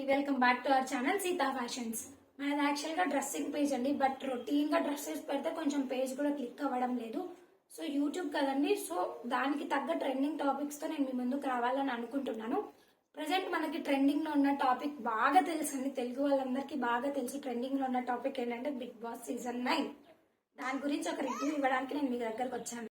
Welcome back to our channel Sita fashions. మనది యాక్చువల్గా dressing page అండి, బట్ రొటీన్గా డ్రెస్సెస్ పెడితే కొంచెం పేజ్ కూడా క్లిక్ అవ్వడం లేదు. సో యూట్యూబ్ కదండి, సో దానికి తగ్గ ట్రెండింగ్ టాపిక్స్తో నేను మీ ముందుకు రావాలని అనుకుంటున్నాను. ప్రజెంట్ మనకి ట్రెండింగ్లో ఉన్న టాపిక్ బాగా తెలుసండి, తెలుగు వాళ్ళందరికీ బాగా తెలుసు. ట్రెండింగ్లో ఉన్న టాపిక్ ఏంటంటే బిగ్ బాస్ సీజన్ 9. దాని గురించి ఒక రివ్యూ ఇవ్వడానికి నేను మీ దగ్గరకు వచ్చాను.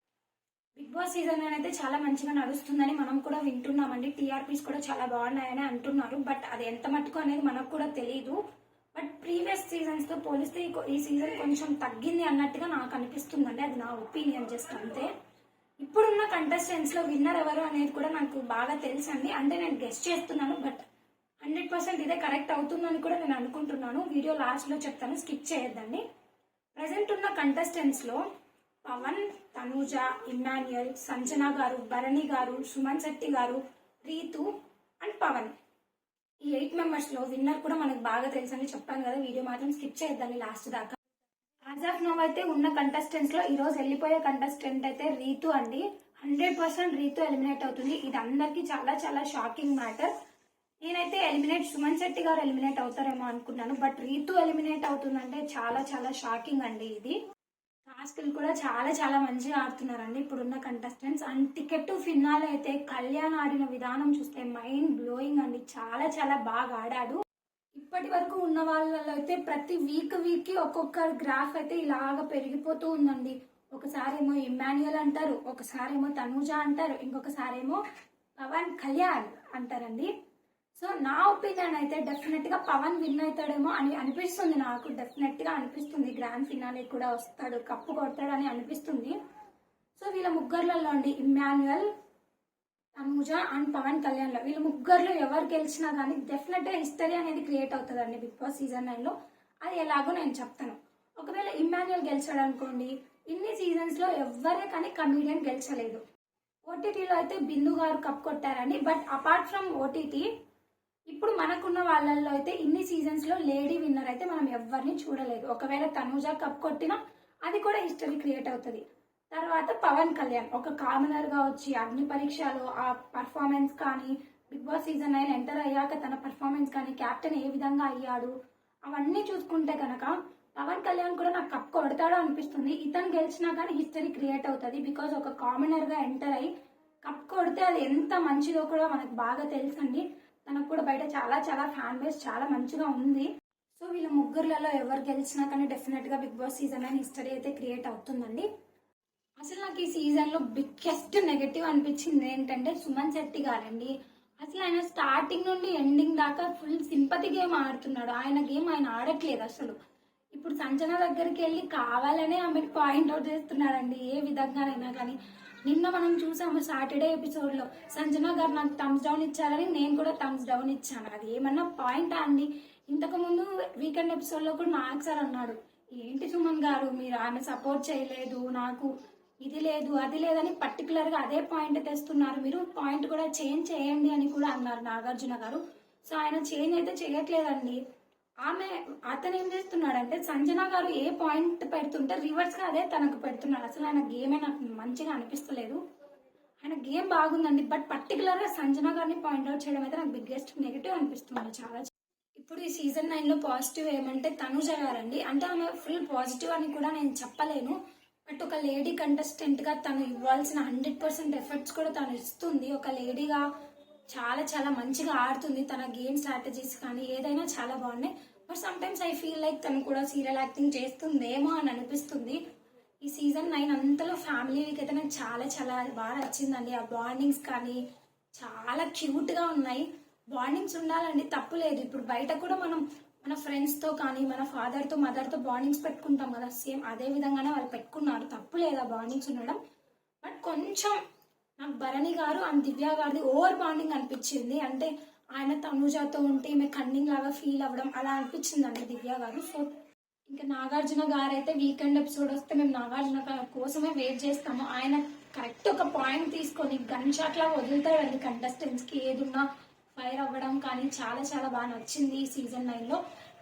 బిగ్ బాస్ సీజన్ అయితే చాలా మంచిగా నడుస్తుందని మనం కూడా వింటున్నామండి. టీఆర్పీస్ కూడా చాలా బాగున్నాయని అంటున్నారు, బట్ అది ఎంత మట్టుకు అనేది మనకు కూడా తెలియదు. బట్ ప్రీవియస్ సీజన్స్ తో పోలిస్తే ఈ సీజన్ కొంచెం తగ్గింది అన్నట్టుగా నాకు అనిపిస్తుందండి. అది నా ఒపీనియన్, జస్ట్ అంతే. ఇప్పుడున్న కంటెస్టెంట్స్ లో విన్నర్ ఎవరు అనేది కూడా నాకు బాగా తెలుసండి. అంటే నేను గెస్ట్ చేస్తున్నాను, బట్ 100% ఇదే కరెక్ట్ అవుతుందని కూడా నేను అనుకుంటున్నాను. వీడియో లాస్ట్ లో చెప్తాను, స్కిప్ చేయొద్దండి. ప్రజెంట్ ఉన్న కంటెస్టెంట్స్ లో పవన్, తనూజ, ఇమ్మాన్యుయల్, సంజన గారు, భరణి గారు, సుమన్ శెట్టి గారు, రీతు అండ్ పవన్, ఈ 8 మెంబర్స్ లో విన్నర్ కూడా మనకు బాగా తెలుసని చెప్పాను కదా. వీడియో మాత్రం స్కిప్ చేయొద్దండి లాస్ట్ దాకా. యాజ్ ఆఫ్ నౌ అయితే ఉన్న కంటెస్టెంట్స్ లో ఈ రోజు వెళ్ళిపోయే కంటెస్టెంట్ అయితే రీతు అండి. 100% రీతు ఎలిమినేట్ అవుతుంది. ఇది అందరికి చాలా చాలా షాకింగ్ మ్యాటర్. నేనైతే సుమన్ శెట్టి గారు ఎలిమినేట్ అవుతారేమో అనుకున్నాను, బట్ రీతు ఎలిమినేట్ అవుతుందంటే చాలా చాలా షాకింగ్ అండి. ఇది టాస్క్లు కూడా చాలా చాలా మంచిగా ఆడుతున్నారండి ఇప్పుడున్న contestants. And ticket to phenol అయితే కళ్యాణ్ ఆడిన విధానం చూస్తే మైండ్ బ్లోయింగ్ అండి. చాలా చాలా బాగా ఆడాడు. ఇప్పటి వరకు ఉన్న వాళ్ళలో అయితే ప్రతి వీక్ కి ఒక్కొక్క గ్రాఫ్ అయితే ఇలాగ పెరిగిపోతూ ఉందండి. ఒకసారేమో ఇమ్మాన్యుయల్ అంటారు, ఒకసారేమో తనూజ అంటారు, ఇంకొకసారేమో పవన్ కళ్యాణ్ అంటారండి. సో నా ఒపీనియన్ అయితే డెఫినెట్ గా పవన్ విన్ అవుతాడేమో అని అనిపిస్తుంది. నాకు డెఫినెట్ గా అనిపిస్తుంది గ్రాండ్ ఫినాలే కూడా వస్తాడు, కప్పు కొడతాడని అనిపిస్తుంది. సో వీళ్ళ ముగ్గురులలో అండి, ఇమ్మాన్యుయల్, తనూజ అండ్ పవన్ కళ్యాణ్ లో వీళ్ళ ముగ్గురులో ఎవరు గెలిచినా కానీ డెఫినెట్ గా హిస్టరీ అనేది క్రియేట్ అవుతుందండి బిగ్ బాస్ సీజన్ 9 లో. అది ఎలాగో నేను చెప్తాను. ఒకవేళ ఇమ్మాన్యుయల్ గెలిచాడు అనుకోండి, ఇన్ని సీజన్స్ లో ఎవరే కానీ కమీడియన్ గెలిచలేదు. ఓటీటీలో అయితే బిందు గారు కప్ కొట్టారండి, బట్ అపార్ట్ ఫ్రమ్ ఓటీటీ ఇప్పుడు మనకున్న వాళ్ళల్లో అయితే ఇన్ని సీజన్స్ లో లేడీ విన్నర్ అయితే మనం ఎవరిని చూడలేదు. ఒకవేళ తనూజ కప్ కొట్టినా అది కూడా హిస్టరీ క్రియేట్ అవుతుంది. తర్వాత పవన్ కళ్యాణ్ ఒక కామనర్ గా వచ్చి అగ్ని పరీక్షలో ఆ పర్ఫార్మెన్స్ కానీ, బిగ్ బాస్ సీజన్ 9 ఎంటర్ అయ్యాక తన పర్ఫార్మెన్స్ కానీ, క్యాప్టెన్ ఏ విధంగా అయ్యాడు, అవన్నీ చూసుకుంటే కనుక పవన్ కళ్యాణ్ కూడా నాకు కప్ కొడతాడో అనిపిస్తుంది. ఇతను గెలిచినా కానీ హిస్టరీ క్రియేట్ అవుతుంది. బికాజ్ ఒక కామనర్ గా ఎంటర్ అయ్యి కప్ కొడితే అది ఎంత మంచిదో కూడా మనకు బాగా తెలుసండి. తనకు కూడా బయట చాలా చాలా ఫ్యాన్ బేస్ చాలా మంచిగా ఉంది. సో వీళ్ళ ముగ్గురులలో ఎవరు గెలిచినా కానీ డెఫినెట్ గా బిగ్ బాస్ సీజన్ 9 హిస్టరీ అయితే క్రియేట్ అవుతుందండి. అసలు నాకు ఈ సీజన్ లో బిగ్గెస్ట్ నెగటివ్ అనిపించింది ఏంటంటే సుమన్ శెట్టి గారండి. అసలు ఆయన స్టార్టింగ్ నుండి ఎండింగ్ దాకా ఫుల్ సింపతి గేమ్ ఆడుతున్నాడు. ఆయన గేమ్ ఆయన ఆడట్లేదు అసలు. ఇప్పుడు సంజన దగ్గరికి వెళ్ళి కావాలనే ఆమెకు పాయింట్అవుట్ చేస్తున్నారండి ఏ విధంగానైనా కానీ. నిన్న మనం చూసాము సాటర్డే ఎపిసోడ్ లో సంజన గారు నాకు థమ్స్ డౌన్ ఇచ్చారని నేను కూడా థమ్స్ డౌన్ ఇచ్చాను. అది ఏమన్నా పాయింటా అండి? ఇంతకు ముందు వీకెండ్ ఎపిసోడ్ లో కూడా నాకు సార్ అన్నాడు, ఏంటి సుమన్ గారు మీరు ఆమె సపోర్ట్ చేయలేదు, నాకు ఇది లేదు అది లేదని పర్టికులర్ గా అదే పాయింట్ తెస్తున్నారు, మీరు పాయింట్ కూడా చేంజ్ చేయండి అని కూడా అన్నారు నాగార్జున గారు. సో ఆయన చేంజ్ అయితే చేయట్లేదండి. అతను ఏం చేస్తున్నాడంటే సంజన గారు ఏ పాయింట్ పెడుతుంటే రివర్స్ గా అదే తనకు పెడుతున్నాడు. అసలు ఆయన గేమే నాకు మంచిగా అనిపిస్తలేదు. ఆయన గేమ్ బాగుందండి, బట్ పర్టికులర్ గా సంజన గారిని పాయింట్అవుట్ చేయడం అయితే నాకు బిగ్గెస్ట్ నెగిటివ్ అనిపిస్తుంది చాలా. ఇప్పుడు ఈ సీజన్ 9 లో పాజిటివ్ ఏమంటే తనుజ గారండి. అంటే ఆమె ఫుల్ పాజిటివ్ అని కూడా నేను చెప్పలేను, బట్ ఒక లేడీ కంటెస్టెంట్ గా తను ఇవ్వాల్సిన 100% ఎఫర్ట్స్ కూడా తను ఇస్తుంది. ఒక లేడీగా చాలా చాలా మంచిగా ఆడుతుంది. తన గేమ్ స్ట్రాటజీస్ కానీ ఏదైనా చాలా బాగున్నాయి. But some times I feel like తను కూడా సీరియల్ యాక్టింగ్ చేస్తుందేమో అని అనిపిస్తుంది. ఈ సీజన్ 9 అంతలో ఫ్యామిలీ వీక్ అయితే నాకు చాలా చాలా బాగా నచ్చిందండి. ఆ బాండింగ్స్ కానీ చాలా క్యూట్ గా ఉన్నాయి. బాండింగ్స్ ఉండాలండి, తప్పు లేదు. ఇప్పుడు బయట కూడా మనం మన ఫ్రెండ్స్ తో కానీ మన ఫాదర్ తో మదర్ తో బాండింగ్స్ పెట్టుకుంటాం కదా, సేమ్ అదే విధంగానే వాళ్ళు పెట్టుకున్నారు. తప్పు లేదు ఆ బాండింగ్స్ ఉండడం. బట్ కొంచెం నాకు భరణి గారు అండ్ దివ్య గారిది ఓవర్ బాండింగ్ అనిపించింది. అంటే ఆయన తనుజాతో ఉంటే ఈమె కన్నింగ్ లాగా ఫీల్ అవ్వడం అలా అనిపించింది అండి దివ్య గారు. సో ఇంకా నాగార్జున గారు అయితే వీకెండ్ ఎపిసోడ్ వస్తే మేము నాగార్జున గారి కోసమే వెయిట్ చేస్తాము. ఆయన కరెక్ట్ ఒక పాయింట్ తీసుకొని గన్ షాట్ లాగా వదులుతాడండి కంటెస్టెంట్స్ కి. ఏదున్నా ఫైర్ అవ్వడం కానీ చాలా చాలా బాగా నచ్చింది ఈ సీజన్ 9 లో.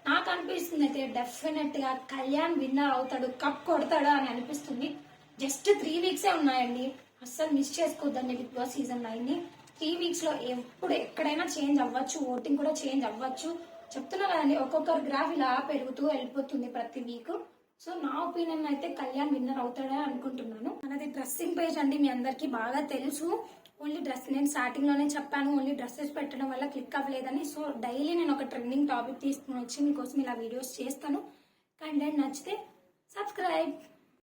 నాకు అనిపిస్తుంది అయితే డెఫినెట్ గా కళ్యాణ్ విన్నర్ అవుతాడు, కప్ కొడతాడు అని అనిపిస్తుంది. జస్ట్ 3 వీక్సే ఉన్నాయండి, అస్సలు మిస్ చేసుకోవద్దండి బిగ్ బాస్ సీజన్ 9 ని. 3 వీక్స్ లో ఎప్పుడు ఎక్కడైనా చేంజ్ అవ్వచ్చు, ఓటింగ్ కూడా చేంజ్ అవ్వచ్చు. చెప్తున్నా కదండి, ఒక్కొక్కరు గ్రాఫ్ ఇలా పెరుగుతూ వెళ్ళిపోతుంది ప్రతి వీక్. సో నా ఒపీనియన్ అయితే కళ్యాణ్ విన్నర్ అవుతాడని అనుకుంటున్నాను. మనది డ్రెస్సింగ్ పేజ్ అండి, మీ అందరికి బాగా తెలుసు. ఓన్లీ డ్రెస్, నేను స్టార్టింగ్ లోనే చెప్పాను ఓన్లీ డ్రెస్సెస్ పెట్టడం వల్ల క్లిక్ అవ్వలేదని. సో డైలీ నేను ఒక ట్రెండింగ్ టాపిక్ తీసుకుని వచ్చి మీకోసం ఇలా వీడియోస్ చేస్తాను. కంటెంట్ నచ్చితే సబ్స్క్రైబ్.